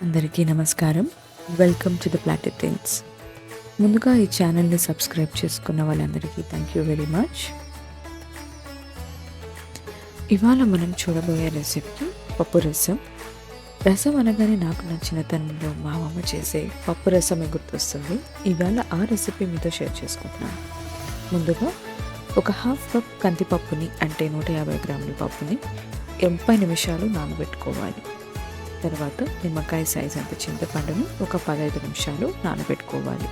అందరికీ నమస్కారం. Welcome to the plotted things. ముందుగా ఈ ఛానల్ని సబ్స్క్రైబ్ చేసుకున్న వాళ్ళందరికీ థ్యాంక్ యూ వెరీ మచ్. ఇవాళ మనం చూడబోయే రెసిపీ పప్పు రసం. రసం అనగానే నాకు నచ్చిన తనంలో మా అమ్మ చేసే పప్పు రసమే గుర్తొస్తుంది. ఇవాళ ఆ రెసిపీ మీతో షేర్ చేసుకుంటున్నాను. ముందుగా ఒక హాఫ్ కప్ కందిపప్పుని, అంటే 150 గ్రాముల పప్పుని 30 నిమిషాలు నానబెట్టుకోవాలి. తర్వాత నిమ్మకాయ సైజ్ అంత చింతపండును ఒక 15 నిమిషాలు నానబెట్టుకోవాలి.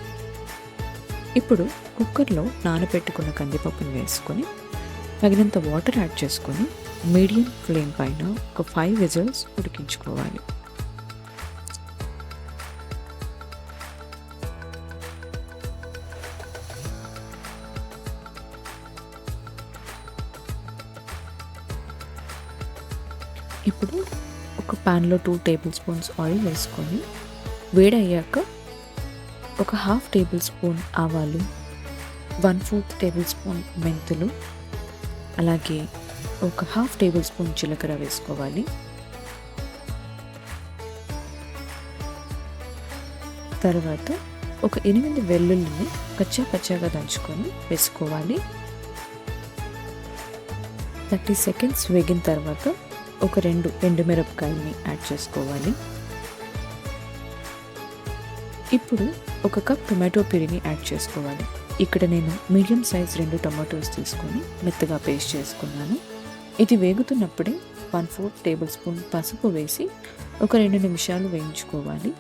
ఇప్పుడు కుక్కర్లో నానబెట్టుకున్న కందిపప్పును వేసుకొని తగినంత వాటర్ యాడ్ చేసుకొని మీడియం ఫ్లేమ్ పైన ఒక 5 విజిల్స్ ఉడికించుకోవాలి. ఇప్పుడు ఒక ప్యాన్లో 2 టేబుల్ స్పూన్స్ ఆయిల్ వేసుకొని వేడయ్యాక ఒక హాఫ్ టేబుల్ స్పూన్ ఆవాలు, 1/4 టేబుల్ స్పూన్ మెంతులు, అలాగే ఒక హాఫ్ టేబుల్ స్పూన్ జీలకర్ర వేసుకోవాలి. తర్వాత ఒక 8 వెల్లుల్లిని పచ్చాగా దంచుకొని వేసుకోవాలి. 30 సెకండ్స్ వేగిన తర్వాత ఒక 2 ఎండుమిరపకాయలని యాడ్ చేసుకోవాలి. ఇప్పుడు ఒక కప్ టొమాటో ప్యూరీని యాడ్ చేసుకోవాలి. ఇక్కడ నేను మీడియం సైజ్ 2 టొమాటోస్ తీసుకొని మెత్తగా పేస్ట్ చేసుకున్నాను. ఇది వేగుతున్నప్పుడే 1/4 టేబుల్ స్పూన్ పసుపు వేసి ఒక 2 నిమిషాలు వేయించుకోవాలి.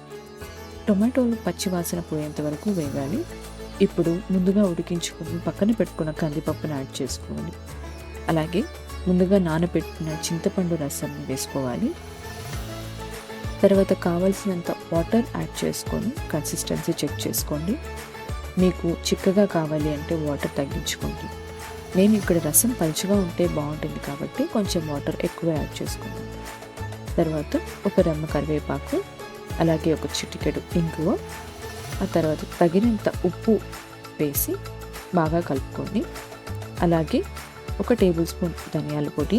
టొమాటోలు పచ్చివాసన పోయేంత వరకు వేగాలి. ఇప్పుడు ముందుగా ఉడికించుకొని పక్కన పెట్టుకున్న కందిపప్పును యాడ్ చేసుకోవాలి. అలాగే ముందుగా నానబెట్టిన చింతపండు రసాన్ని వేసుకోవాలి. తర్వాత కావాల్సినంత వాటర్ యాడ్ చేసుకొని కన్సిస్టెన్సీ చెక్ చేసుకోండి. మీకు చిక్కగా కావాలి అంటే వాటర్ తగ్గించుకోండి. నేను ఇక్కడ రసం పలుచగా ఉంటే బాగుంటుంది కాబట్టి కొంచెం వాటర్ ఎక్కువ యాడ్ చేసుకున్నాను. తర్వాత ఒక రెమ్మ కరివేపాకు, అలాగే ఒక చిటికెడు ఇంగువ, ఆ తర్వాత తగినంత ఉప్పు వేసి బాగా కలుపుకోండి. అలాగే ఒక టేబుల్ స్పూన్ ధనియాల పొడి,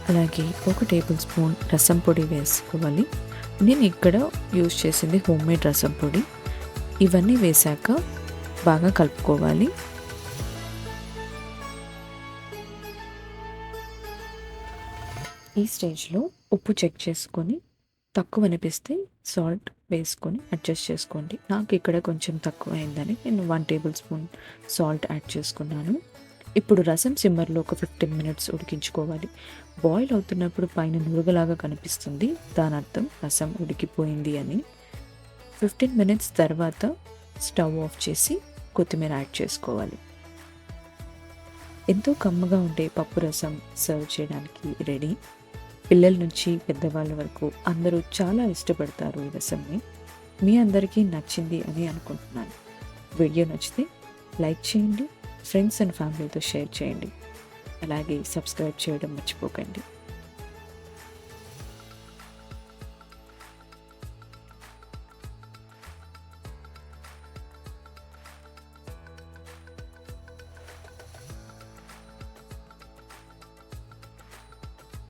అలాగే ఒక టేబుల్ స్పూన్ రసం పొడి వేసుకోవాలి. నేను ఇక్కడ యూజ్ చేసింది హోమ్మేడ్ రసం పొడి. ఇవన్నీ వేశాక బాగా కలుపుకోవాలి. ఈ స్టేజ్లో ఉప్పు చెక్ చేసుకొని తక్కువ అనిపిస్తే సాల్ట్ వేసుకొని అడ్జస్ట్ చేసుకోండి. నాకు ఇక్కడ కొంచెం తక్కువ అయిందని నేను 1 టేబుల్ స్పూన్ సాల్ట్ యాడ్ చేసుకున్నాను. ఇప్పుడు రసం సిమ్మర్లో ఒక 15 మినిట్స్ ఉడికించుకోవాలి. బాయిల్ అవుతున్నప్పుడు పైన నురుగలాగా కనిపిస్తుంది, దాని అర్థం రసం ఉడికిపోయింది అని. 15 మినిట్స్ తర్వాత స్టవ్ ఆఫ్ చేసి కొత్తిమీర యాడ్ చేసుకోవాలి. ఎంతో కమ్మగా ఉండే పప్పు రసం సర్వ్ చేయడానికి రెడీ. పిల్లల నుంచి పెద్దవాళ్ళ వరకు అందరూ చాలా ఇష్టపడతారు ఈ రసంని. మీ అందరికీ నచ్చింది అని అనుకుంటున్నాను. వీడియో నచ్చితే లైక్ చేయండి, ఫ్రెండ్స్ అండ్ ఫ్యామిలీతో షేర్ చేయండి. అలాగే సబ్స్క్రైబ్ చేయడం మర్చిపోకండి.